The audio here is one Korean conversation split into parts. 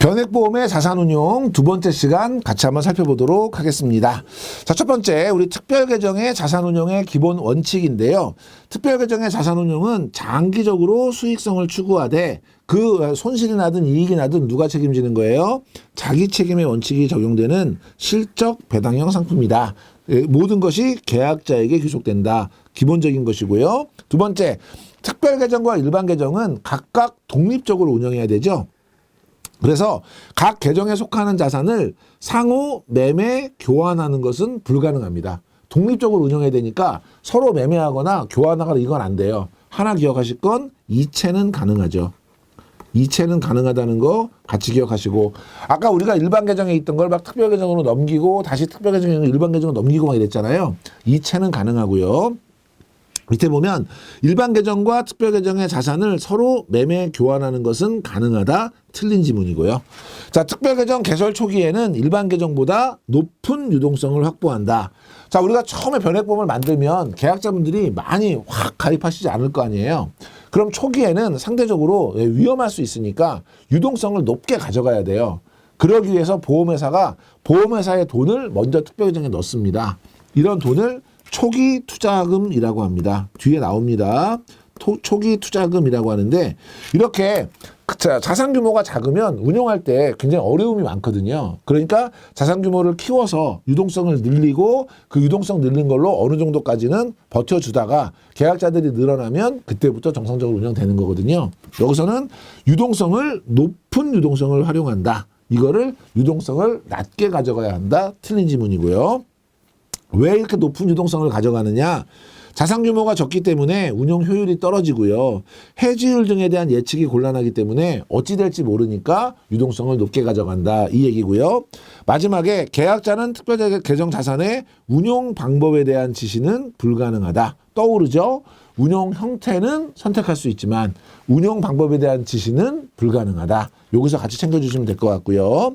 변액보험의 자산운용 두 번째 시간 같이 한번 살펴보도록 하겠습니다. 자, 첫 번째 우리 특별계정의 자산운용의 기본 원칙인데요. 특별계정의 자산운용은 장기적으로 수익성을 추구하되 그 손실이 나든 이익이 나든 누가 책임지는 거예요? 자기 책임의 원칙이 적용되는 실적 배당형 상품이다. 모든 것이 계약자에게 귀속된다. 기본적인 것이고요. 두 번째, 특별계정과 일반계정은 각각 독립적으로 운영해야 되죠. 그래서 각 계정에 속하는 자산을 상호 매매 교환하는 것은 불가능합니다. 독립적으로 운영해야 되니까 서로 매매하거나 교환하거나 이건 안 돼요. 하나 기억하실 건 이체는 가능하죠. 이체는 가능하다는 거 같이 기억하시고, 아까 우리가 일반 계정에 있던 걸 막 특별 계정으로 넘기고 다시 특별 계정에 있는 일반 계정으로 넘기고 막 이랬잖아요. 이체는 가능하고요. 밑에 보면 일반 계정과 특별 계정의 자산을 서로 매매 교환하는 것은 가능하다. 틀린 지문이고요. 자, 특별 계정 개설 초기에는 일반 계정보다 높은 유동성을 확보한다. 자, 우리가 처음에 변액보험을 만들면 계약자분들이 많이 확 가입하시지 않을 거 아니에요. 그럼 초기에는 상대적으로 위험할 수 있으니까 유동성을 높게 가져가야 돼요. 그러기 위해서 보험회사의 돈을 먼저 특별 계정에 넣습니다. 이런 돈을 초기 투자금이라고 합니다. 뒤에 나옵니다. 초기 투자금이라고 하는데, 이렇게 자산 규모가 작으면 운용할 때 굉장히 어려움이 많거든요. 그러니까 자산 규모를 키워서 유동성을 늘리고 그 유동성 늘린 걸로 어느 정도까지는 버텨주다가 계약자들이 늘어나면 그때부터 정상적으로 운영되는 거거든요. 여기서는 높은 유동성을 활용한다. 이거를 유동성을 낮게 가져가야 한다. 틀린 지문이고요. 왜 이렇게 높은 유동성을 가져가느냐? 자산 규모가 적기 때문에 운용 효율이 떨어지고요. 해지율 등에 대한 예측이 곤란하기 때문에 어찌 될지 모르니까 유동성을 높게 가져간다. 이 얘기고요. 마지막에 계약자는 특별 계정 자산의 운용 방법에 대한 지시는 불가능하다. 떠오르죠? 운용 형태는 선택할 수 있지만 운용 방법에 대한 지시는 불가능하다. 여기서 같이 챙겨주시면 될 것 같고요.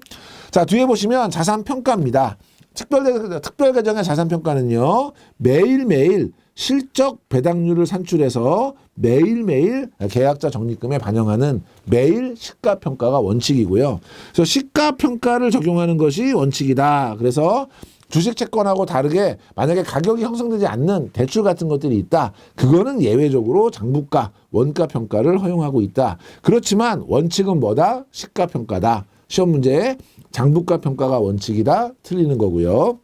자, 뒤에 보시면 자산 평가입니다. 특별 계정의 자산 평가는요, 매일매일 실적 배당률을 산출해서 매일매일 계약자 적립금에 반영하는 매일 시가 평가가 원칙이고요. 그래서 시가 평가를 적용하는 것이 원칙이다. 그래서 주식 채권하고 다르게 만약에 가격이 형성되지 않는 대출 같은 것들이 있다. 그거는 예외적으로 장부가, 원가 평가를 허용하고 있다. 그렇지만 원칙은 뭐다? 시가 평가다. 시험 문제에 장부가 평가가 원칙이다. 틀리는 거고요.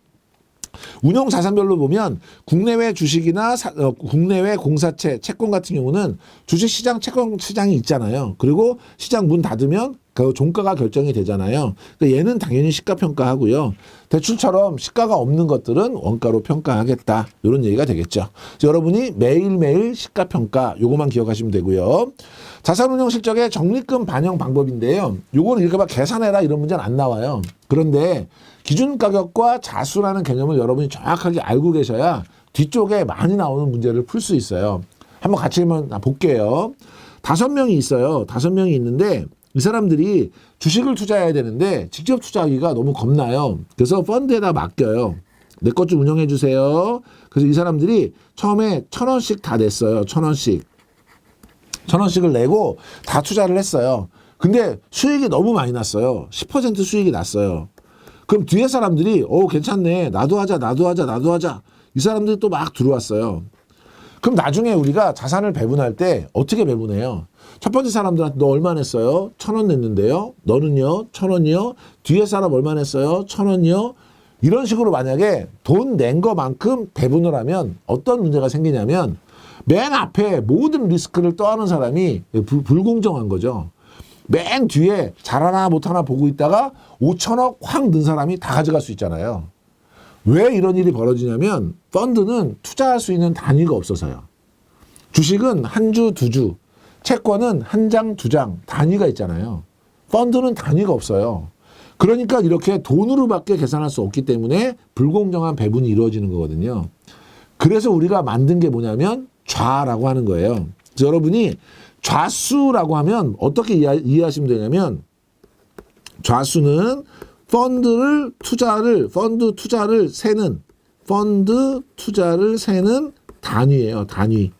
운용 자산별로 보면 국내외 주식이나 국내외 공사채, 채권 같은 경우는 주식시장, 채권시장이 있잖아요. 그리고 시장 문 닫으면 그 종가가 결정이 되잖아요. 그러니까 얘는 당연히 시가평가하고요. 대출처럼 시가가 없는 것들은 원가로 평가하겠다. 이런 얘기가 되겠죠. 여러분이 매일매일 시가평가 요거만 기억하시면 되고요. 자산운용 실적의 적립금 반영 방법인데요. 요거는 이렇게 막 계산해라 이런 문제는 안 나와요. 그런데 기준가격과 자수라는 개념을 여러분이 정확하게 알고 계셔야 뒤쪽에 많이 나오는 문제를 풀 수 있어요. 한번 같이 한번 볼게요. 5명이 있어요. 5명이 있는데 이 사람들이 주식을 투자해야 되는데 직접 투자하기가 너무 겁나요. 그래서 펀드에다 맡겨요. 내 것 좀 운영해 주세요. 그래서 이 사람들이 처음에 1,000원씩 다 냈어요. 1,000원씩. 1,000원씩을 내고 다 투자를 했어요. 근데 수익이 너무 많이 났어요. 10% 수익이 났어요. 그럼 뒤에 사람들이 괜찮네. 나도 하자. 이 사람들이 또 막 들어왔어요. 그럼 나중에 우리가 자산을 배분할 때 어떻게 배분해요? 첫 번째 사람들한테 너 얼마 냈어요? 1,000원 냈는데요. 너는요? 1,000원이요. 뒤에 사람 얼마 냈어요? 1,000원이요. 이런 식으로 만약에 돈 낸 것만큼 배분을 하면 어떤 문제가 생기냐면 맨 앞에 모든 리스크를 떠안은 사람이 불공정한 거죠. 맨 뒤에 잘하나 못하나 보고 있다가 5천억 확 넣은 사람이 다 가져갈 수 있잖아요. 왜 이런 일이 벌어지냐면 펀드는 투자할 수 있는 단위가 없어서요. 주식은 한 주, 두 주, 채권은 한 장, 두 장 단위가 있잖아요. 펀드는 단위가 없어요. 그러니까 이렇게 돈으로밖에 계산할 수 없기 때문에 불공정한 배분이 이루어지는 거거든요. 그래서 우리가 만든 게 뭐냐면 좌라고 하는 거예요. 그래서 여러분이 좌수라고 하면 어떻게 이해하시면 되냐면 좌수는 펀드 투자를 세는 단위예요. 단위.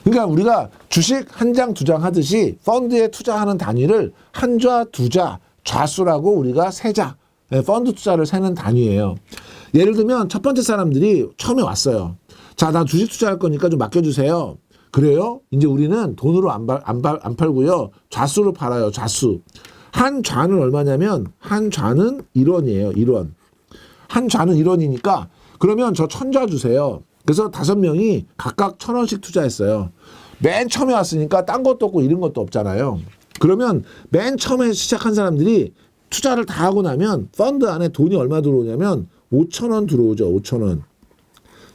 그러니까 우리가 주식 한 장, 두 장 하듯이 펀드에 투자하는 단위를 한 좌, 두 좌, 좌수라고 우리가 세자, 펀드 투자를 세는 단위예요. 예를 들면 첫 번째 사람들이 처음에 왔어요. 자, 나 주식 투자할 거니까 좀 맡겨주세요. 그래요? 이제 우리는 돈으로 안 팔고요. 좌수로 팔아요. 좌수. 한 좌는 얼마냐면 한 좌는 1원이에요. 1원. 한 좌는 1원이니까 그러면 저 1000좌 주세요. 그래서 5명이 각각 1000원씩 투자했어요. 맨 처음에 왔으니까 딴 것도 없고 이런 것도 없잖아요. 그러면 맨 처음에 시작한 사람들이 투자를 다 하고 나면 펀드 안에 돈이 얼마 들어오냐면 5,000원 들어오죠. 5,000원.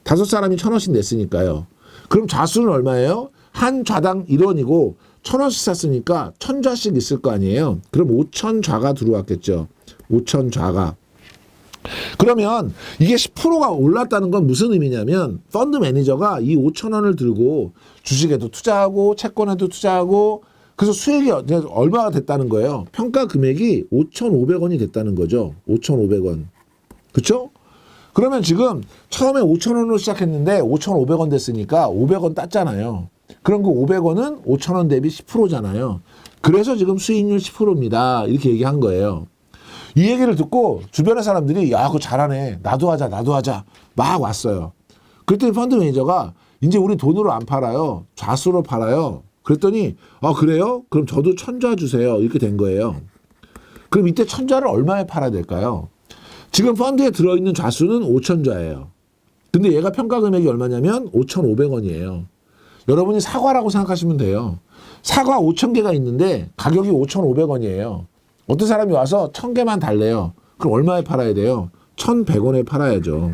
5사람이 1,000원씩 냈으니까요. 그럼 좌수는 얼마예요? 한 좌당 1원이고 1,000원씩 샀으니까 1,000좌씩 있을 거 아니에요. 그럼 5,000좌가 들어왔겠죠. 5,000좌가. 그러면 이게 10%가 올랐다는 건 무슨 의미냐면 펀드 매니저가 이 5,000원을 들고 주식에도 투자하고 채권에도 투자하고 그래서 수익이 얼마가 됐다는 거예요. 평가 금액이 5,500원이 됐다는 거죠. 5,500원. 그렇죠? 그러면 지금 처음에 5,000원으로 시작했는데 5,500원 됐으니까 500원 땄잖아요. 그럼 그 500원은 5,000원 대비 10%잖아요. 그래서 지금 수익률 10%입니다. 이렇게 얘기한 거예요. 이 얘기를 듣고 주변의 사람들이 야, 그거 잘하네. 나도 하자. 막 왔어요. 그랬더니 펀드 매니저가 이제 우리 돈으로 안 팔아요. 좌수로 팔아요. 그랬더니 그래요? 그럼 저도 1,000좌 주세요. 이렇게 된 거예요. 그럼 이때 1,000좌를 얼마에 팔아야 될까요? 지금 펀드에 들어있는 좌수는 5,000좌예요. 근데 얘가 평가 금액이 얼마냐면 5,500원이에요. 여러분이 사과라고 생각하시면 돼요. 사과 5,000개가 있는데 가격이 5,500원이에요. 어떤 사람이 와서 1,000개만 달래요. 그럼 얼마에 팔아야 돼요? 1,100원에 팔아야죠.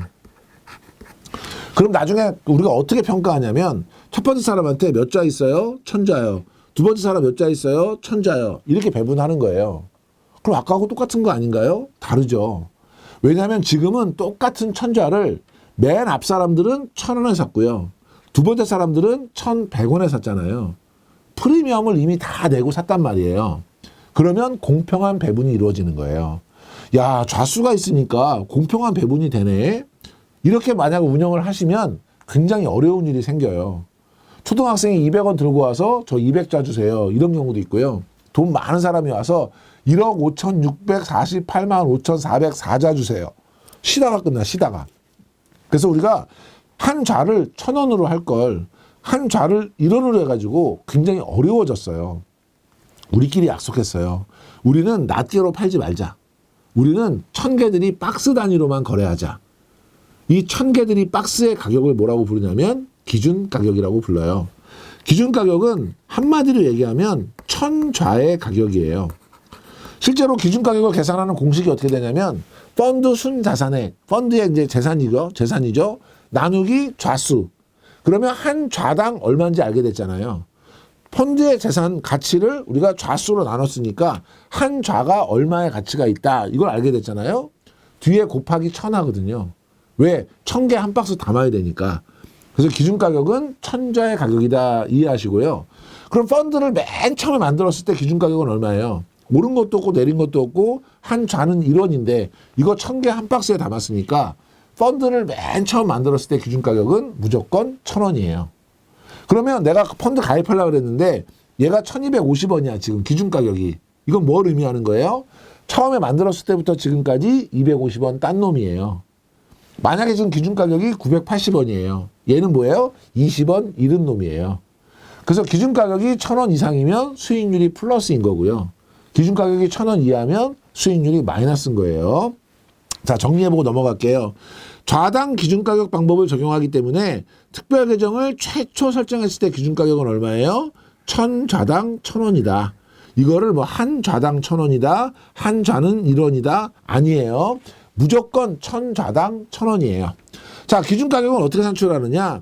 그럼 나중에 우리가 어떻게 평가하냐면 첫 번째 사람한테 몇 좌 있어요? 1,000좌요. 두 번째 사람 몇 좌 있어요? 1,000좌요. 이렇게 배분하는 거예요. 그럼 아까하고 똑같은 거 아닌가요? 다르죠. 왜냐하면 지금은 똑같은 1,000좌를 맨 앞 사람들은 1,000원에 샀고요. 두 번째 사람들은 1,100원에 샀잖아요. 프리미엄을 이미 다 내고 샀단 말이에요. 그러면 공평한 배분이 이루어지는 거예요. 야, 좌수가 있으니까 공평한 배분이 되네. 이렇게 만약 운영을 하시면 굉장히 어려운 일이 생겨요. 초등학생이 200원 들고 와서 저 200좌 주세요. 이런 경우도 있고요. 돈 많은 사람이 와서 1억 5,648만 5,404좌 주세요. 쉬다가 끝나, 쉬다가. 그래서 우리가 한 좌를 1,000원으로 할 걸 한 좌를 1원으로 해가지고 굉장히 어려워졌어요. 우리끼리 약속했어요. 우리는 낱개로 팔지 말자. 우리는 1,000개들이 박스 단위로만 거래하자. 이 1,000개들이 박스의 가격을 뭐라고 부르냐면 기준 가격이라고 불러요. 기준 가격은 한마디로 얘기하면 1,000좌의 가격이에요. 실제로 기준 가격을 계산하는 공식이 어떻게 되냐면 펀드 순자산액, 펀드의 이제 재산이죠. 나누기 좌수. 그러면 한 좌당 얼마인지 알게 됐잖아요. 펀드의 재산 가치를 우리가 좌수로 나눴으니까 한 좌가 얼마의 가치가 있다. 이걸 알게 됐잖아요. 뒤에 곱하기 1,000 하거든요. 왜? 1,000개 한 박스 담아야 되니까. 그래서 기준 가격은 1,000좌의 가격이다. 이해하시고요. 그럼 펀드를 맨 처음에 만들었을 때 기준 가격은 얼마예요? 오른 것도 없고 내린 것도 없고 한 좌는 1원인데 이거 1,000개 한 박스에 담았으니까 펀드를 맨 처음 만들었을 때 기준 가격은 무조건 1,000원이에요. 그러면 내가 펀드 가입하려고 그랬는데 얘가 1,250원이야. 지금 기준 가격이. 이건 뭘 의미하는 거예요? 처음에 만들었을 때부터 지금까지 250원 딴 놈이에요. 만약에 지금 기준 가격이 980원이에요. 얘는 뭐예요? 20원 잃은 놈이에요. 그래서 기준 가격이 1,000원 이상이면 수익률이 플러스인 거고요. 기준 가격이 1,000원 이하면 수익률이 마이너스인 거예요. 자, 정리해보고 넘어갈게요. 좌당 기준가격 방법을 적용하기 때문에 특별 계정을 최초 설정했을 때 기준가격은 얼마예요? 1,000좌당 1,000원이다. 이거를 뭐 한 좌당 1,000원이다. 한 좌는 1원이다. 아니에요. 무조건 1,000좌당 1,000원이에요. 자, 기준가격은 어떻게 산출하느냐?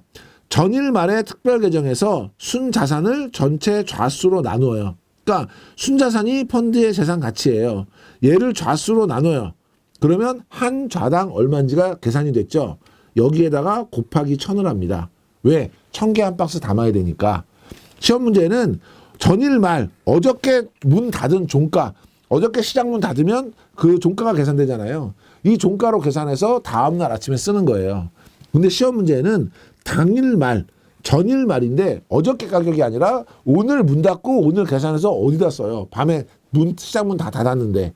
전일 말의 특별 계정에서 순자산을 전체 좌수로 나누어요. 그러니까 순자산이 펀드의 재산 가치예요. 얘를 좌수로 나눠요. 그러면 한 좌당 얼마인지가 계산이 됐죠. 여기에다가 곱하기 1,000을 합니다. 왜? 1,000개 한 박스 담아야 되니까. 시험 문제는 전일 말 어저께 문 닫은 종가, 어저께 시장 문 닫으면 그 종가가 계산되잖아요. 이 종가로 계산해서 다음날 아침에 쓰는 거예요. 근데 시험 문제는 당일 말, 전일 말인데 어저께 가격이 아니라 오늘 문 닫고 오늘 계산해서 어디다 써요. 밤에 시장 문 다 닫았는데.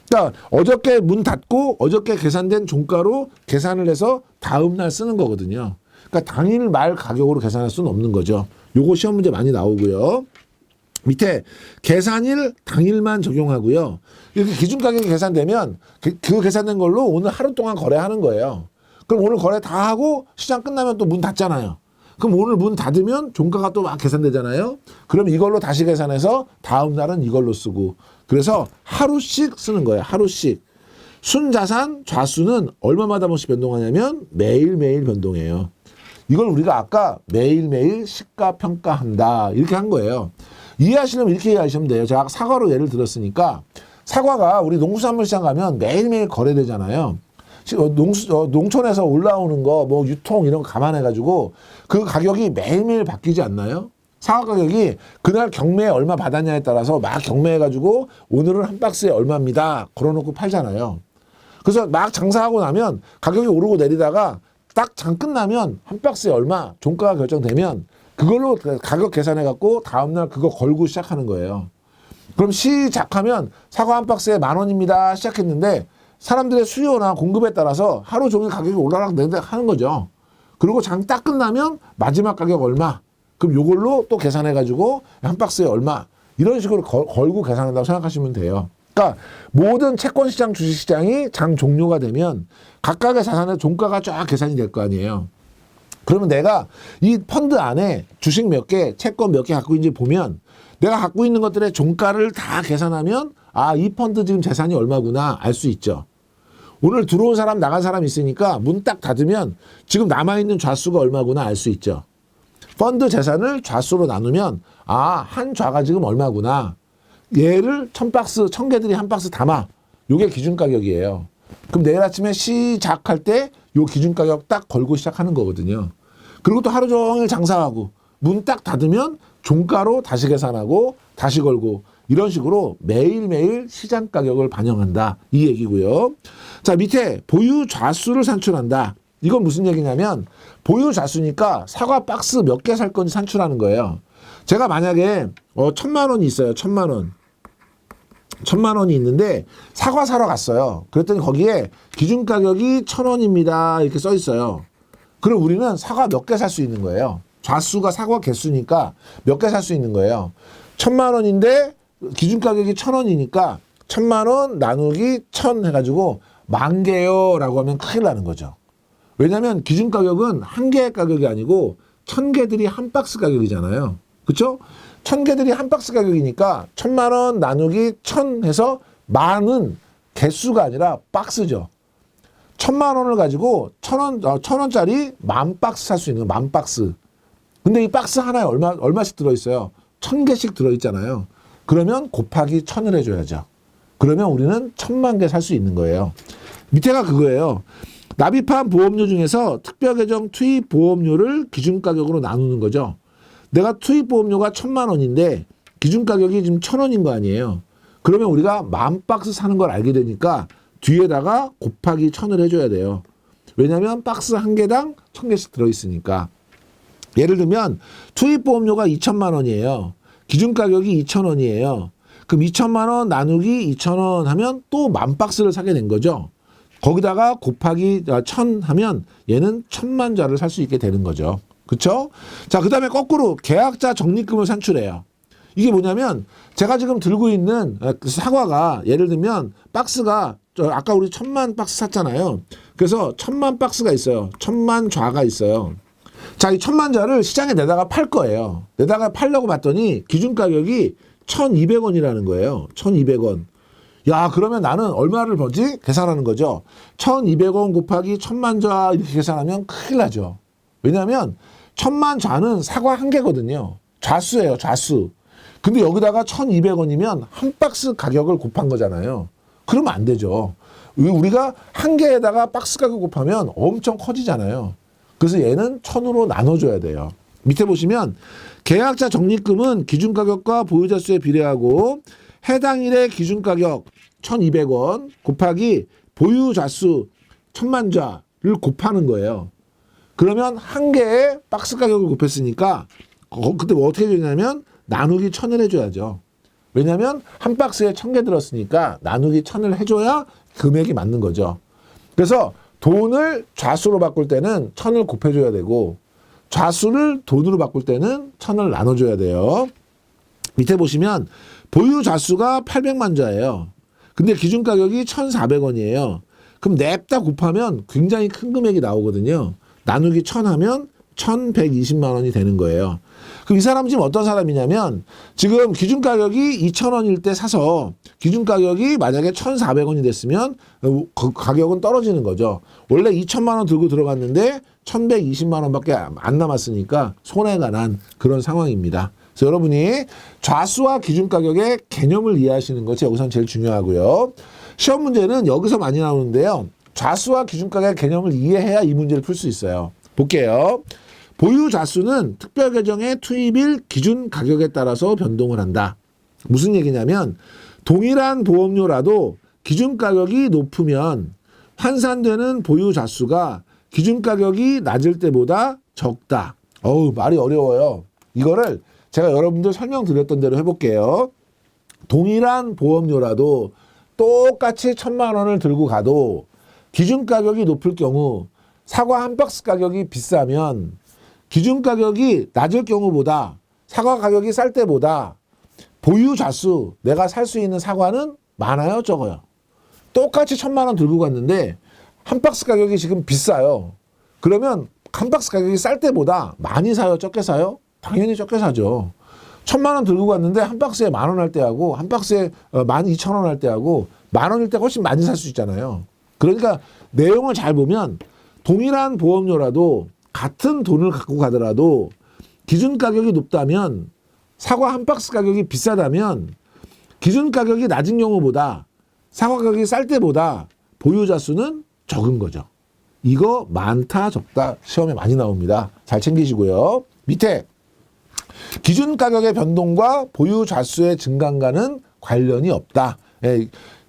그러니까 어저께 문 닫고 어저께 계산된 종가로 계산을 해서 다음 날 쓰는 거거든요. 그러니까 당일 말 가격으로 계산할 수는 없는 거죠. 요거 시험 문제 많이 나오고요. 밑에 계산일 당일만 적용하고요. 이렇게 기준 가격이 계산되면 그 계산된 걸로 오늘 하루 동안 거래하는 거예요. 그럼 오늘 거래 다 하고 시장 끝나면 또 문 닫잖아요. 그럼 오늘 문 닫으면 종가가 또 막 계산되잖아요. 그럼 이걸로 다시 계산해서 다음 날은 이걸로 쓰고. 그래서 하루씩 쓰는 거예요. 하루씩. 순자산 좌수는 얼마마다 한 번씩 변동하냐면 매일매일 변동해요. 이걸 우리가 아까 매일매일 시가평가한다 이렇게 한 거예요. 이해하시려면 이렇게 이해하시면 돼요. 제가 사과로 예를 들었으니까 사과가 우리 농수산물시장 가면 매일매일 거래되잖아요. 농촌에서 올라오는 거 뭐 유통 이런 거 감안해가지고 그 가격이 매일매일 바뀌지 않나요? 사과 가격이 그날 경매에 얼마 받았냐에 따라서 막 경매해가지고 오늘은 한 박스에 얼마입니다. 걸어놓고 팔잖아요. 그래서 막 장사하고 나면 가격이 오르고 내리다가 딱 장 끝나면 한 박스에 얼마 종가가 결정되면 그걸로 가격 계산해갖고 다음날 그거 걸고 시작하는 거예요. 그럼 시작하면 사과 한 박스에 10,000원입니다. 시작했는데 사람들의 수요나 공급에 따라서 하루 종일 가격이 오르락 내리락 하는 거죠. 그리고 장 딱 끝나면 마지막 가격 얼마? 그럼 요걸로 또 계산해가지고 한 박스에 얼마? 이런 식으로 걸고 계산한다고 생각하시면 돼요. 그러니까 모든 채권시장, 주식시장이 장 종료가 되면 각각의 자산의 종가가 쫙 계산이 될 거 아니에요. 그러면 내가 이 펀드 안에 주식 몇 개, 채권 몇 개 갖고 있는지 보면 내가 갖고 있는 것들의 종가를 다 계산하면 아, 이 펀드 지금 재산이 얼마구나 알 수 있죠. 오늘 들어온 사람 나간 사람 있으니까 문 딱 닫으면 지금 남아있는 좌수가 얼마구나 알 수 있죠. 펀드 재산을 좌수로 나누면 아, 한 좌가 지금 얼마구나. 얘를 1000박스, 1000개들이 한 박스 담아. 요게 기준 가격이에요. 그럼 내일 아침에 시작할 때 요 기준 가격 딱 걸고 시작하는 거거든요. 그리고 또 하루 종일 장사하고 문 딱 닫으면 종가로 다시 계산하고 다시 걸고 이런 식으로 매일매일 시장 가격을 반영한다. 이 얘기고요. 자, 밑에 보유 좌수를 산출한다. 이건 무슨 얘기냐면 보유 좌수니까 사과 박스 몇 개 살 건지 산출하는 거예요. 제가 만약에 1,000,000원이 있어요. 1,000,000원. 1,000,000원이 있는데 사과 사러 갔어요. 그랬더니 거기에 기준 가격이 1,000원입니다. 이렇게 써 있어요. 그럼 우리는 사과 몇 개 살 수 있는 거예요. 좌수가 사과 개수니까 몇 개 살 수 있는 거예요. 1,000,000원인데 기준 가격이 1,000원이니까 1,000,000원 나누기 1,000 해가지고 10,000개요 라고 하면 큰일 나는 거죠. 왜냐하면 기준 가격은 한 개의 가격이 아니고 1,000개들이 한 박스 가격이잖아요. 그렇죠? 1,000개들이 한 박스 가격이니까 1,000,000원 나누기 1,000 해서 만은 개수가 아니라 박스죠. 1,000,000원을 가지고 1,000원짜리 10,000박스 살 수 있는 거예요. 10,000박스. 근데 이 박스 하나에 얼마씩 들어있어요? 1,000개씩 들어있잖아요. 그러면 곱하기 1,000을 해줘야죠. 그러면 우리는 1,000,000개 살 수 있는 거예요. 밑에가 그거예요. 납입한 보험료 중에서 특별계정 투입 보험료를 기준 가격으로 나누는 거죠. 내가 투입 보험료가 1,000,000원인데 기준 가격이 지금 1,000원인 거 아니에요. 그러면 우리가 10,000박스 사는 걸 알게 되니까 뒤에다가 곱하기 1,000을 해줘야 돼요. 왜냐하면 박스 한 개당 1,000개씩 들어있으니까. 예를 들면 투입 보험료가 2,000,000원이에요. 기준 가격이 2,000원이에요. 그럼 2,000,000원 나누기 2,000원 하면 또 10,000박스를 사게 된 거죠. 거기다가 곱하기 1,000 하면 얘는 1,000,000자를 살 수 있게 되는 거죠. 그렇죠? 자, 그다음에 거꾸로 계약자 적립금을 산출해요. 이게 뭐냐면 제가 지금 들고 있는 사과가 예를 들면 박스가 아까 우리 1,000,000 박스 샀잖아요. 그래서 1,000,000 박스가 있어요. 1,000,000 좌가 있어요. 자, 이 1,000,000자를 시장에 내다가 팔 거예요. 내다가 팔려고 봤더니 기준 가격이 1,200원이라는 거예요. 1,200원. 야, 그러면 나는 얼마를 벌지? 계산하는 거죠. 1,200원 곱하기 1,000,000좌 이렇게 계산하면 큰일 나죠. 왜냐하면 1,000,000좌는 사과 한 개거든요. 좌수예요, 좌수. 근데 여기다가 1,200원이면 한 박스 가격을 곱한 거잖아요. 그러면 안 되죠. 우리가 한 개에다가 박스 가격 곱하면 엄청 커지잖아요. 그래서 얘는 1,000으로 나눠줘야 돼요. 밑에 보시면 계약자 적립금은 기준 가격과 보유자 수에 비례하고 해당 일의 기준 가격 1,200원 곱하기 보유자 수 1,000,000좌를 곱하는 거예요. 그러면 한 개의 박스 가격을 곱했으니까 그때 뭐 어떻게 해주냐면 나누기 1,000을 해줘야죠. 왜냐하면 한 박스에 1,000개 들었으니까 나누기 1,000을 해줘야 금액이 맞는 거죠. 그래서 돈을 좌수로 바꿀 때는 1,000을 곱해줘야 되고 좌수를 돈으로 바꿀 때는 1,000을 나눠줘야 돼요. 밑에 보시면 보유 좌수가 800만 자예요. 근데 기준 가격이 1,400원이에요. 그럼 냅다 곱하면 굉장히 큰 금액이 나오거든요. 나누기 1,000 하면 1,120만 원이 되는 거예요. 그럼 이 사람 지금 어떤 사람이냐면 지금 기준 가격이 2,000원일 때 사서 기준 가격이 만약에 1,400원이 됐으면 그 가격은 떨어지는 거죠. 원래 2,000만 원 들고 들어갔는데 1,120만 원밖에 안 남았으니까 손해가 난 그런 상황입니다. 그래서 여러분이 좌수와 기준 가격의 개념을 이해하시는 것이 여기선 제일 중요하고요. 시험 문제는 여기서 많이 나오는데요. 좌수와 기준 가격의 개념을 이해해야 이 문제를 풀 수 있어요. 볼게요. 보유 좌수는 특별 계정의 투입일 기준 가격에 따라서 변동을 한다. 무슨 얘기냐면 동일한 보험료라도 기준 가격이 높으면 환산되는 보유 좌수가 기준 가격이 낮을 때보다 적다. 말이 어려워요. 이거를 제가 여러분들 설명드렸던 대로 해볼게요. 동일한 보험료라도 똑같이 1,000만 원을 들고 가도 기준 가격이 높을 경우 사과 한 박스 가격이 비싸면 기준 가격이 낮을 경우보다 사과 가격이 쌀 때보다 보유 좌수 내가 살 수 있는 사과는 많아요, 적어요? 똑같이 1,000만 원 들고 갔는데 한 박스 가격이 지금 비싸요. 그러면 한 박스 가격이 쌀 때보다 많이 사요, 적게 사요? 당연히 적게 사죠. 1,000만 원 들고 갔는데 한 박스에 10,000원 할 때하고 한 박스에 12,000원 할 때하고 10,000원일 때 훨씬 많이 살 수 있잖아요. 그러니까 내용을 잘 보면 동일한 보험료라도 같은 돈을 갖고 가더라도 기준 가격이 높다면 사과 한 박스 가격이 비싸다면 기준 가격이 낮은 경우보다 사과 가격이 쌀 때보다 보유자 수는 적은 거죠. 이거 많다 적다 시험에 많이 나옵니다. 잘 챙기시고요. 밑에 기준 가격의 변동과 보유 좌수의 증가과는 관련이 없다.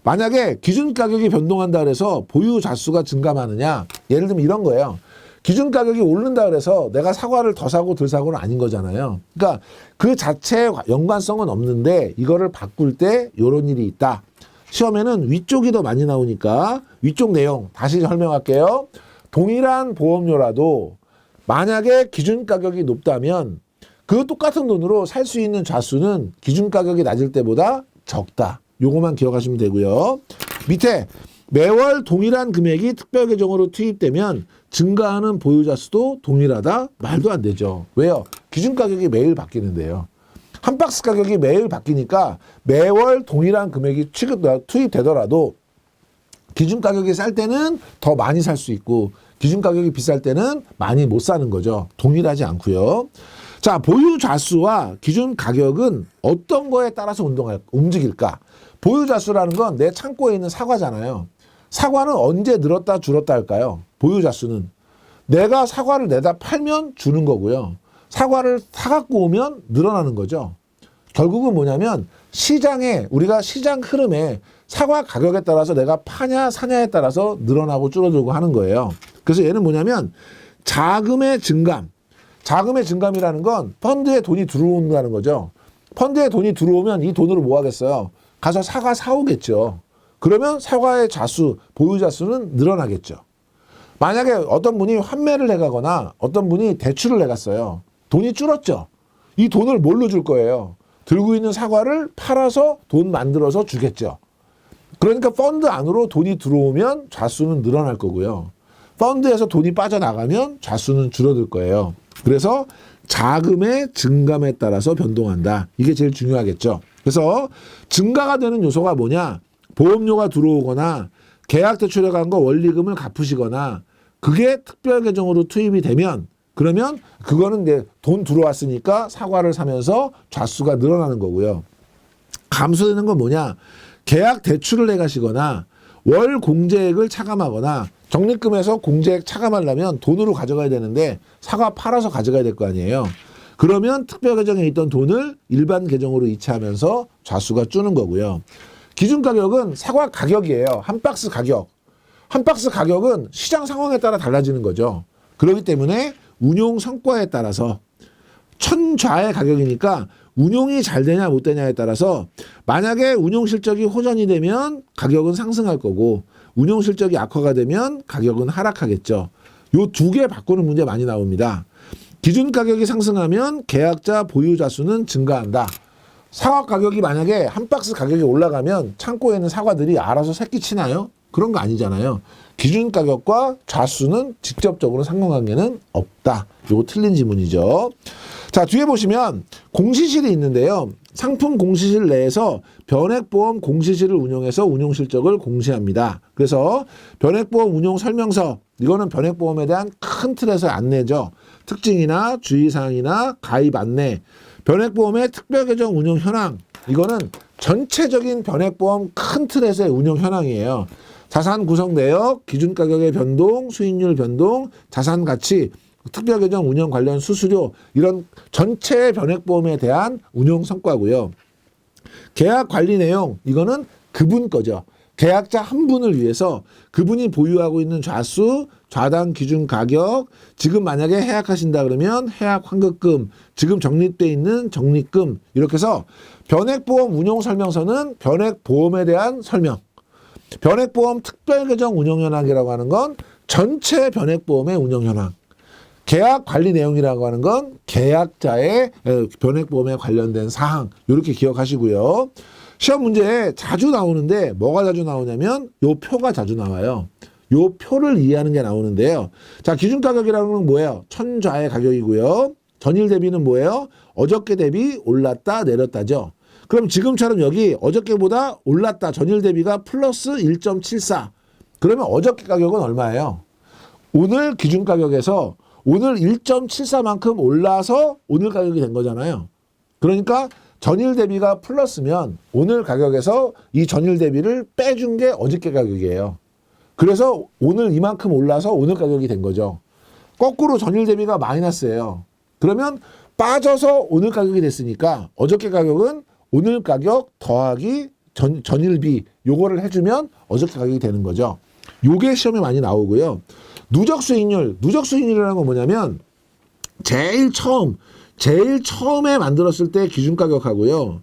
만약에 기준 가격이 변동한다 그래서 보유 좌수가 증가하느냐? 예를 들면 이런 거예요. 기준 가격이 오른다 그래서 내가 사과를 더 사고 덜 사고는 아닌 거잖아요. 그러니까 그 자체에 연관성은 없는데 이거를 바꿀 때 이런 일이 있다. 시험에는 위쪽이 더 많이 나오니까 위쪽 내용 다시 설명할게요. 동일한 보험료라도 만약에 기준 가격이 높다면 그 똑같은 돈으로 살 수 있는 좌수는 기준 가격이 낮을 때보다 적다. 요거만 기억하시면 되고요. 밑에 매월 동일한 금액이 특별 계정으로 투입되면 증가하는 보유자 수도 동일하다? 말도 안 되죠. 왜요? 기준 가격이 매일 바뀌는데요. 한 박스 가격이 매일 바뀌니까 매월 동일한 금액이 투입되더라도 기준 가격이 쌀 때는 더 많이 살 수 있고 기준 가격이 비쌀 때는 많이 못 사는 거죠. 동일하지 않고요. 자, 보유 좌수와 기준 가격은 어떤 거에 따라서 움직일까? 보유 좌수라는 건 내 창고에 있는 사과잖아요. 사과는 언제 늘었다 줄었다 할까요? 보유 좌수는 내가 사과를 내다 팔면 주는 거고요. 사과를 사갖고 오면 늘어나는 거죠. 결국은 뭐냐면 우리가 시장 흐름에 사과 가격에 따라서 내가 파냐 사냐에 따라서 늘어나고 줄어들고 하는 거예요. 그래서 얘는 뭐냐면 자금의 증감이라는 건 펀드에 돈이 들어온다는 거죠. 펀드에 돈이 들어오면 이 돈으로 뭐 하겠어요? 가서 사과 사오겠죠. 그러면 사과의 보유 자수는 늘어나겠죠. 만약에 어떤 분이 환매를 해가거나 어떤 분이 대출을 해갔어요. 돈이 줄었죠. 이 돈을 뭘로 줄 거예요? 들고 있는 사과를 팔아서 돈 만들어서 주겠죠. 그러니까 펀드 안으로 돈이 들어오면 좌수는 늘어날 거고요. 펀드에서 돈이 빠져나가면 좌수는 줄어들 거예요. 그래서 자금의 증감에 따라서 변동한다. 이게 제일 중요하겠죠. 그래서 증가가 되는 요소가 뭐냐? 보험료가 들어오거나 계약 대출에 간 거 원리금을 갚으시거나 그게 특별 계정으로 투입이 되면 그러면 그거는 이제 돈 들어왔으니까 사과를 사면서 좌수가 늘어나는 거고요. 감소되는 건 뭐냐? 계약 대출을 해가시거나 월 공제액을 차감하거나 적립금에서 공제액 차감하려면 돈으로 가져가야 되는데 사과 팔아서 가져가야 될 거 아니에요. 그러면 특별 계정에 있던 돈을 일반 계정으로 이체하면서 좌수가 주는 거고요. 기준 가격은 사과 가격이에요. 한 박스 가격. 한 박스 가격은 시장 상황에 따라 달라지는 거죠. 그렇기 때문에 운용 성과에 따라서 천좌의 가격이니까 운용이 잘 되냐 못 되냐에 따라서 만약에 운용 실적이 호전이 되면 가격은 상승할 거고 운용 실적이 악화가 되면 가격은 하락하겠죠. 요 두 개 바꾸는 문제 많이 나옵니다. 기준 가격이 상승하면 계약자 보유자 수는 증가한다. 사과 가격이 만약에 한 박스 가격이 올라가면 창고에 있는 사과들이 알아서 새끼 치나요? 그런 거 아니잖아요. 기준 가격과 좌수는 직접적으로 상관관계는 없다. 이거 틀린 지문이죠. 자, 뒤에 보시면 공시실이 있는데요. 상품 공시실 내에서 변액보험 공시실을 운영해서 운용 실적을 공시합니다. 그래서 변액보험 운용 설명서, 이거는 변액보험에 대한 큰 틀에서 안내죠. 특징이나 주의사항이나 가입 안내, 변액보험의 특별계정 운용 현황, 이거는 전체적인 변액보험 큰 틀에서의 운용 현황이에요. 자산 구성 내역, 기준 가격의 변동, 수익률 변동, 자산 가치, 특별계정 운영 관련 수수료, 이런 전체 변액보험에 대한 운용 성과고요. 계약 관리 내용, 이거는 그분 거죠. 계약자 한 분을 위해서 그분이 보유하고 있는 좌수, 좌당 기준 가격, 지금 만약에 해약하신다 그러면 해약 환급금, 지금 적립돼 있는 적립금, 이렇게 해서 변액보험 운용 설명서는 변액보험에 대한 설명, 변액보험 특별계정 운용 현황이라고 하는 건 전체 변액보험의 운용 현황, 계약 관리 내용이라고 하는 건 계약자의 변액보험에 관련된 사항, 이렇게 기억하시고요. 시험 문제에 자주 나오는데 뭐가 자주 나오냐면 요 표가 자주 나와요. 요 표를 이해하는 게 나오는데요. 자, 기준 가격이라는 건 뭐예요? 천좌의 가격이고요. 전일 대비는 뭐예요? 어저께 대비 올랐다 내렸다죠. 그럼 지금처럼 여기 어저께보다 올랐다, 전일 대비가 플러스 1.74. 그러면 어저께 가격은 얼마예요? 오늘 기준 가격에서 오늘 1.74만큼 올라서 오늘 가격이 된 거잖아요. 그러니까 전일 대비가 플러스면 오늘 가격에서 이 전일 대비를 빼준 게 어저께 가격이에요. 그래서 오늘 이만큼 올라서 오늘 가격이 된 거죠. 거꾸로 전일 대비가 마이너스예요. 그러면 빠져서 오늘 가격이 됐으니까 어저께 가격은 오늘 가격 더하기 전일비, 요거를 해주면 어저께 가격이 되는 거죠. 요게 시험에 많이 나오고요. 누적 수익률, 누적 수익률이라는 건 뭐냐면 제일 처음에 만들었을 때 기준 가격하고요.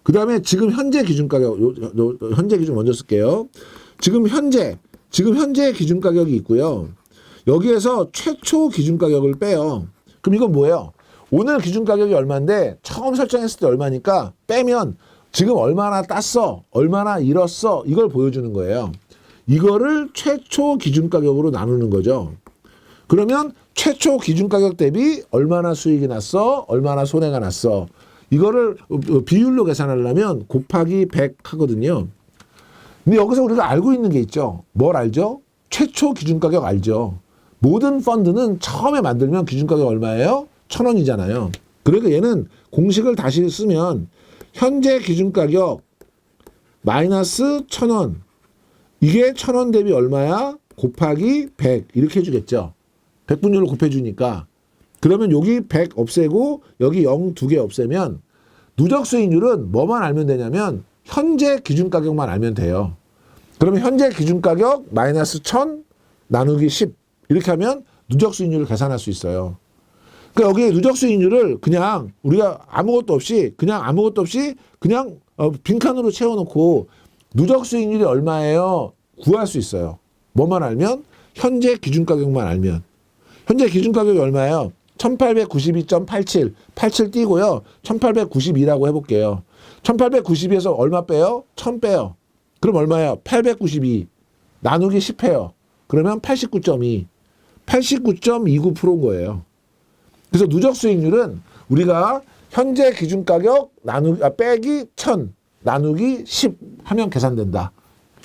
그 다음에 지금 현재 기준 가격, 현재 기준 먼저 쓸게요. 지금 현재 기준 가격이 있고요. 여기에서 최초 기준 가격을 빼요. 그럼 이건 뭐예요? 오늘 기준 가격이 얼마인데 처음 설정했을 때 얼마니까 빼면 지금 얼마나 땄어, 얼마나 잃었어, 이걸 보여주는 거예요. 이거를 최초 기준 가격으로 나누는 거죠. 그러면 최초 기준 가격 대비 얼마나 수익이 났어, 얼마나 손해가 났어, 이거를 비율로 계산하려면 곱하기 100 하거든요. 근데 여기서 우리가 알고 있는 게 있죠. 뭘 알죠? 최초 기준 가격 알죠. 모든 펀드는 처음에 만들면 기준 가격 얼마예요? 1,000원이잖아요. 그러니까 얘는 공식을 다시 쓰면 현재 기준 가격 마이너스 1,000원, 이게 1,000원 대비 얼마야? 곱하기 100 이렇게 해주겠죠. 100분율로 곱해주니까. 그러면 여기 100 없애고 여기 0 2개 없애면 누적 수익률은 뭐만 알면 되냐면 현재 기준 가격만 알면 돼요. 그러면 현재 기준 가격 마이너스 1,000 나누기 10 이렇게 하면 누적 수익률을 계산할 수 있어요. 그러니까 여기 누적 수익률을 그냥 우리가 아무것도 없이 그냥 빈칸으로 채워놓고 누적 수익률이 얼마예요? 구할 수 있어요. 뭐만 알면? 현재 기준 가격만 알면. 현재 기준 가격이 얼마예요? 1892.87, 87 띄고요. 1892라고 해볼게요. 1892에서 얼마 빼요? 1000 빼요. 그럼 얼마예요? 892 나누기 10 해요. 그러면 89.2, 89.29%인 거예요. 그래서 누적 수익률은 우리가 현재 기준 가격 빼기 1000 나누기 10 하면 계산된다.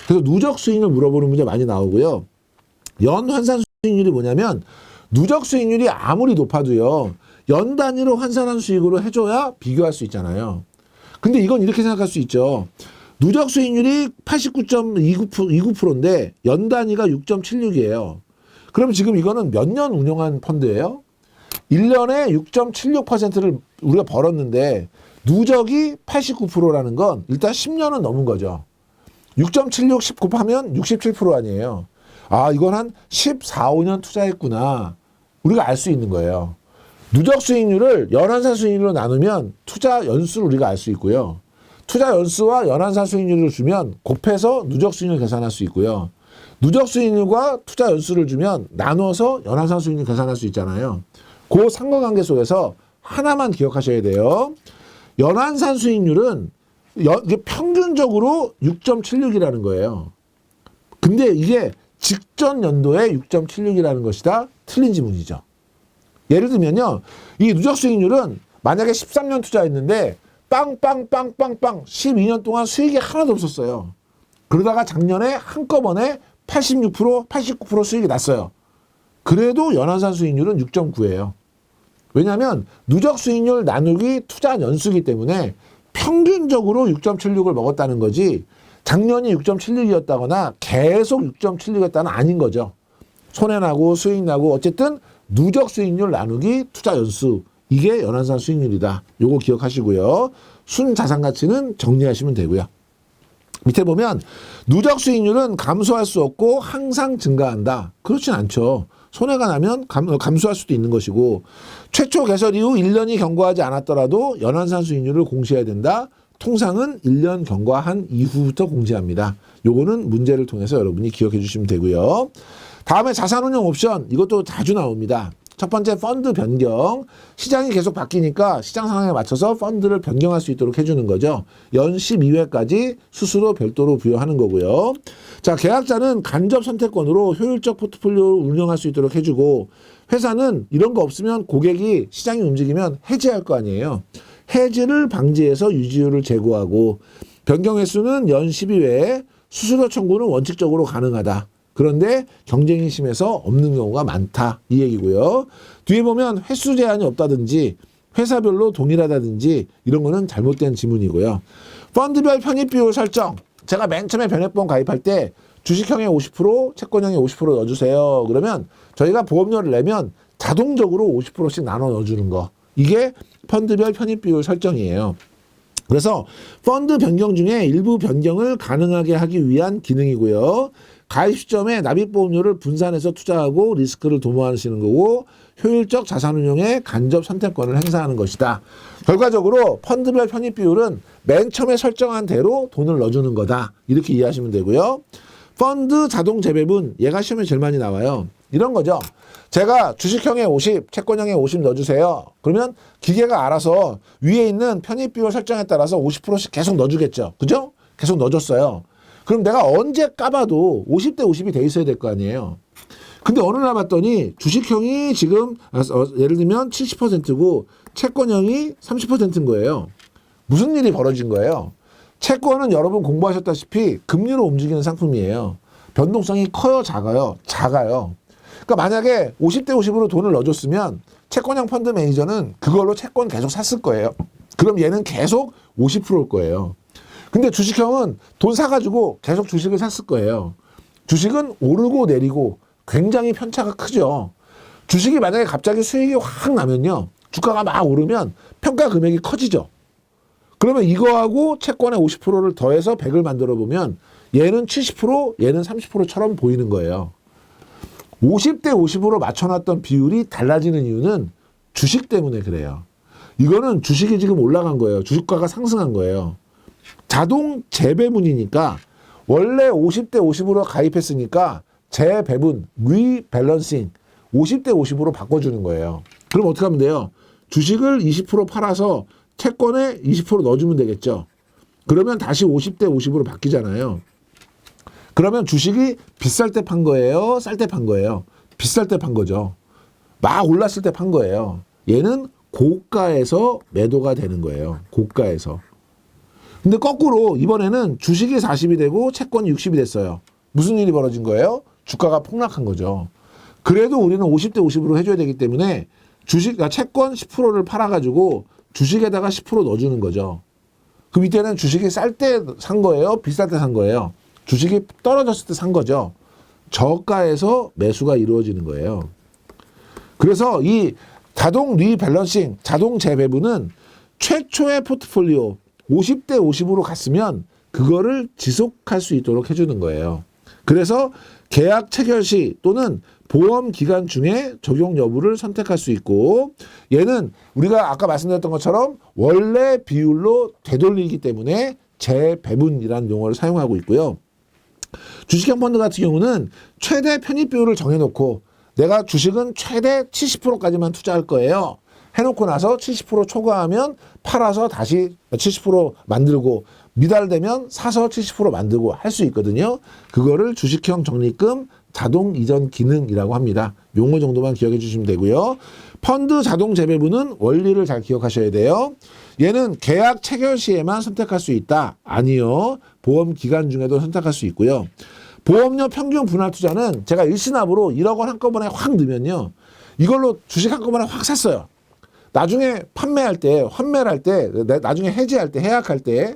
그래서 누적 수익률 물어보는 문제 많이 나오고요. 연 환산 수익률이 뭐냐면 누적 수익률이 아무리 높아도요. 연 단위로 환산한 수익으로 해줘야 비교할 수 있잖아요. 근데 이건 이렇게 생각할 수 있죠. 누적 수익률이 89.29%인데 연 단위가 6.76이에요. 그럼 지금 이거는 몇 년 운영한 펀드예요? 1년에 6.76%를 우리가 벌었는데 누적이 89%라는 건 일단 10년은 넘은 거죠. 6.76, 10 곱하면 67% 아니에요. 아, 이건 한 14, 15년 투자했구나. 우리가 알 수 있는 거예요. 누적 수익률을 연환산 수익률로 나누면 투자 연수를 우리가 알 수 있고요. 투자 연수와 연환산 수익률을 주면 곱해서 누적 수익률 계산할 수 있고요. 누적 수익률과 투자 연수를 주면 나눠서 연환산 수익률 계산할 수 있잖아요. 그 상관관계 속에서 하나만 기억하셔야 돼요. 연환산 수익률은 이게 평균적으로 6.76이라는 거예요. 근데 이게 직전 연도에 6.76이라는 것이다. 틀린 지문이죠. 예를 들면요. 이 누적 수익률은 만약에 13년 투자했는데 빵빵빵빵빵 12년 동안 수익이 하나도 없었어요. 그러다가 작년에 한꺼번에 86%, 89% 수익이 났어요. 그래도 연환산 수익률은 6.9예요. 왜냐하면 누적 수익률 나누기 투자 연수이기 때문에 평균적으로 6.76을 먹었다는 거지 작년이 6.76이었다거나 계속 6.76이었다는 아닌 거죠. 손해나고 수익나고 어쨌든 누적 수익률 나누기 투자 연수 이게 연환산 수익률이다. 요거 기억하시고요. 순자산 가치는 정리하시면 되고요. 밑에 보면 누적 수익률은 감소할 수 없고 항상 증가한다. 그렇진 않죠. 손해가 나면 감소할 수도 있는 것이고 최초 개설 이후 1년이 경과하지 않았더라도 연환산 수익률을 공시해야 된다. 통상은 1년 경과한 이후부터 공시합니다. 요거는 문제를 통해서 여러분이 기억해 주시면 되고요. 다음에 자산운용 옵션 이것도 자주 나옵니다. 첫 번째 펀드 변경. 시장이 계속 바뀌니까 시장 상황에 맞춰서 펀드를 변경할 수 있도록 해주는 거죠. 연 12회까지 수수료 별도로 부여하는 거고요. 자, 계약자는 간접 선택권으로 효율적 포트폴리오를 운영할 수 있도록 해주고 회사는 이런 거 없으면 고객이 시장이 움직이면 해지할 거 아니에요. 해지를 방지해서 유지율을 제고하고 변경 횟수는 연 12회 수수료 청구는 원칙적으로 가능하다. 그런데 경쟁이 심해서 없는 경우가 많다. 이 얘기고요. 뒤에 보면 횟수 제한이 없다든지 회사별로 동일하다든지 이런 거는 잘못된 지문이고요. 펀드별 편입 비율 설정. 제가 맨 처음에 변액보험 가입할 때 주식형에 50%, 채권형에 50% 넣어주세요. 그러면 저희가 보험료를 내면 자동적으로 50%씩 나눠 넣어주는 거. 이게 펀드별 편입 비율 설정이에요. 그래서 펀드 변경 중에 일부 변경을 가능하게 하기 위한 기능이고요. 가입 시점에 납입보험료를 분산해서 투자하고 리스크를 도모하시는 거고 효율적 자산운용에 간접 선택권을 행사하는 것이다. 결과적으로 펀드별 편입 비율은 맨 처음에 설정한 대로 돈을 넣어주는 거다. 이렇게 이해하시면 되고요. 펀드 자동 재배분 얘가 시험에 제일 많이 나와요. 이런 거죠. 제가 주식형에 50, 채권형에 50 넣어주세요. 그러면 기계가 알아서 위에 있는 편입 비율 설정에 따라서 50%씩 계속 넣어주겠죠. 그죠? 계속 넣어줬어요. 그럼 내가 언제 까봐도 50대 50이 돼 있어야 될 거 아니에요. 근데 어느 날 봤더니 주식형이 지금 예를 들면 70%고 채권형이 30%인 거예요. 무슨 일이 벌어진 거예요? 채권은 여러분 공부하셨다시피 금리로 움직이는 상품이에요. 변동성이 커요, 작아요? 작아요. 그러니까 만약에 50대 50으로 돈을 넣어줬으면 채권형 펀드 매니저는 그걸로 채권 계속 샀을 거예요. 그럼 얘는 계속 50%일 거예요. 근데 주식형은 돈 사가지고 계속 주식을 샀을 거예요. 주식은 오르고 내리고 굉장히 편차가 크죠. 주식이 만약에 갑자기 수익이 확 나면요. 주가가 막 오르면 평가 금액이 커지죠. 그러면 이거하고 채권의 50%를 더해서 100을 만들어 보면 얘는 70%, 얘는 30%처럼 보이는 거예요. 50대 50으로 맞춰놨던 비율이 달라지는 이유는 주식 때문에 그래요. 이거는 주식이 지금 올라간 거예요. 주식가가 상승한 거예요. 자동 재배분이니까 원래 50대 50으로 가입했으니까 재배분, 리밸런싱 50대 50으로 바꿔주는 거예요. 그럼 어떻게 하면 돼요? 주식을 20% 팔아서 채권에 20% 넣어주면 되겠죠. 그러면 다시 50대 50으로 바뀌잖아요. 그러면 주식이 비쌀 때 판 거예요? 쌀 때 판 거예요? 비쌀 때 판 거죠. 막 올랐을 때 판 거예요. 얘는 고가에서 매도가 되는 거예요. 고가에서. 근데 거꾸로 이번에는 주식이 40이 되고 채권이 60이 됐어요. 무슨 일이 벌어진 거예요? 주가가 폭락한 거죠. 그래도 우리는 50대 50으로 해줘야 되기 때문에 채권 10%를 팔아가지고 주식에다가 10% 넣어주는 거죠. 그 밑에는 주식이 쌀 때 산 거예요? 비쌀 때 산 거예요? 주식이 떨어졌을 때 산 거죠. 저가에서 매수가 이루어지는 거예요. 그래서 이 자동 리밸런싱, 자동 재배분은 최초의 포트폴리오 50대 50으로 갔으면 그거를 지속할 수 있도록 해주는 거예요. 그래서 계약 체결 시 또는 보험 기간 중에 적용 여부를 선택할 수 있고, 얘는 우리가 아까 말씀드렸던 것처럼 원래 비율로 되돌리기 때문에 재배분이라는 용어를 사용하고 있고요. 주식형 펀드 같은 경우는 최대 편입 비율을 정해놓고 내가 주식은 최대 70%까지만 투자할 거예요. 해놓고 나서 70% 초과하면 팔아서 다시 70% 만들고 미달되면 사서 70% 만들고 할 수 있거든요. 그거를 주식형 적립금 자동 이전 기능이라고 합니다. 용어 정도만 기억해 주시면 되고요. 펀드 자동 재배분은 원리를 잘 기억하셔야 돼요. 얘는 계약 체결 시에만 선택할 수 있다. 아니요. 보험 기간 중에도 선택할 수 있고요. 보험료 평균 분할 투자는 제가 일시납으로 1억 원 한꺼번에 확 넣으면요. 이걸로 주식 한꺼번에 확 샀어요. 나중에 판매할 때, 환매를 할 때, 나중에 해지할 때, 해약할 때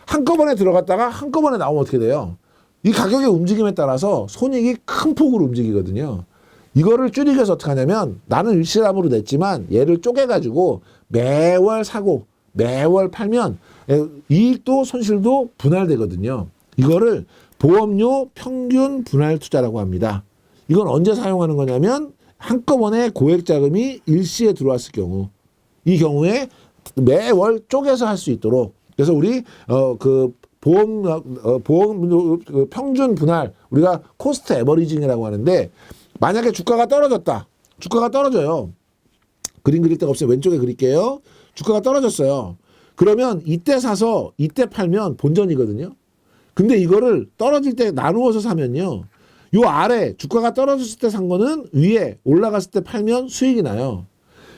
한꺼번에 들어갔다가 한꺼번에 나오면 어떻게 돼요? 이 가격의 움직임에 따라서 손익이 큰 폭으로 움직이거든요. 이거를 줄이기 위해서 어떻게 하냐면 나는 일시납으로 냈지만 얘를 쪼개가지고 매월 사고 매월 팔면 이익도 손실도 분할되거든요. 이거를 보험료 평균 분할 투자라고 합니다. 이건 언제 사용하는 거냐면 한꺼번에 고액 자금이 일시에 들어왔을 경우, 이 경우에 매월 쪼개서 할 수 있도록. 그래서 우리 보험 평균 분할, 우리가 코스트 에버리징이라고 하는데, 만약에 주가가 떨어졌다. 주가가 떨어져요. 그림 그릴 데가 없어요. 왼쪽에 그릴게요. 주가가 떨어졌어요. 그러면 이때 사서 이때 팔면 본전이거든요. 근데 이거를 떨어질 때 나누어서 사면요, 요 아래 주가가 떨어졌을 때 산 거는 위에 올라갔을 때 팔면 수익이 나요.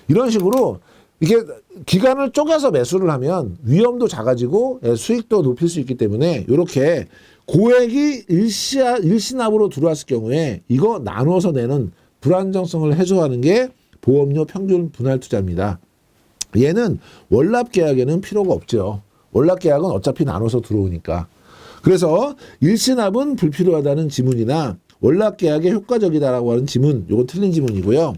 이런 식으로 이게 기간을 쪼개서 매수를 하면 위험도 작아지고 수익도 높일 수 있기 때문에 이렇게 고액이 일시납으로 들어왔을 경우에 이거 나눠서 내는 불안정성을 해소하는 게 보험료 평균 분할 투자입니다. 얘는 월납 계약에는 필요가 없죠. 월납 계약은 어차피 나눠서 들어오니까. 그래서 일시납은 불필요하다는 지문이나 월납 계약에 효과적이다라고 하는 지문, 요거 틀린 지문이고요.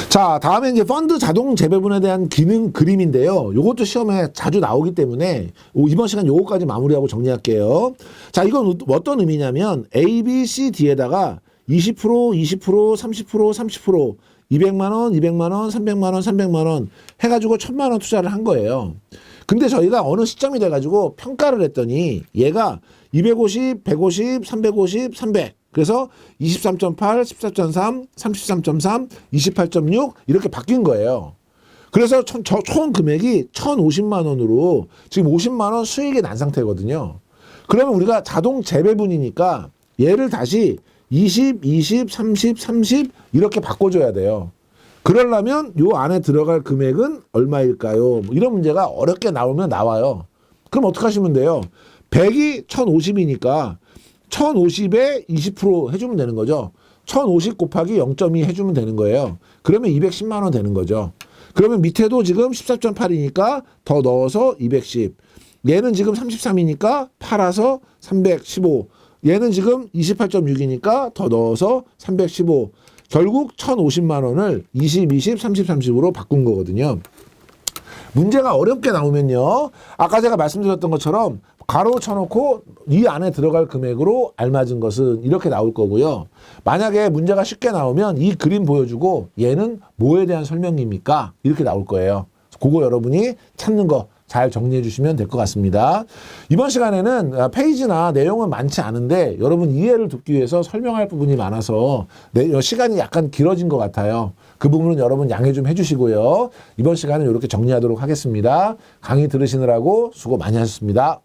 자, 다음에 이제 펀드 자동 재배분에 대한 기능 그림인데요. 요것도 시험에 자주 나오기 때문에 이번 시간 요거까지 마무리하고 정리할게요. 자, 이건 어떤 의미냐면 A, B, C, D에다가 20%, 20%, 30%, 30%, 200만 원, 200만 원, 300만 원, 300만 원 해가지고 1000만 원 투자를 한 거예요. 근데 저희가 어느 시점이 돼가지고 평가를 했더니 얘가 250, 150, 350, 300. 그래서 23.8, 14.3, 33.3, 28.6 이렇게 바뀐 거예요. 그래서 총 금액이 1,050만 원으로 지금 50만 원 수익이 난 상태거든요. 그러면 우리가 자동 재배분이니까 얘를 다시 20, 20, 30, 30 이렇게 바꿔줘야 돼요. 그러려면 요 안에 들어갈 금액은 얼마일까요? 뭐 이런 문제가 어렵게 나오면 나와요. 그럼 어떻게 하시면 돼요? 100이 1,050이니까 1,050에 20% 해주면 되는 거죠. 1,050 곱하기 0.2 해주면 되는 거예요. 그러면 210만 원 되는 거죠. 그러면 밑에도 지금 14.8이니까 더 넣어서 210. 얘는 지금 33이니까 팔아서 315. 얘는 지금 28.6이니까 더 넣어서 315. 결국 1,050만 원을 20, 20, 30, 30으로 바꾼 거거든요. 문제가 어렵게 나오면요, 아까 제가 말씀드렸던 것처럼 가로 쳐놓고 이 안에 들어갈 금액으로 알맞은 것은 이렇게 나올 거고요. 만약에 문제가 쉽게 나오면 이 그림 보여주고 얘는 뭐에 대한 설명입니까? 이렇게 나올 거예요. 그거 여러분이 찾는 거 잘 정리해 주시면 될 것 같습니다. 이번 시간에는 페이지나 내용은 많지 않은데 여러분 이해를 돕기 위해서 설명할 부분이 많아서 시간이 약간 길어진 것 같아요. 그 부분은 여러분 양해 좀 해주시고요. 이번 시간은 이렇게 정리하도록 하겠습니다. 강의 들으시느라고 수고 많이 하셨습니다.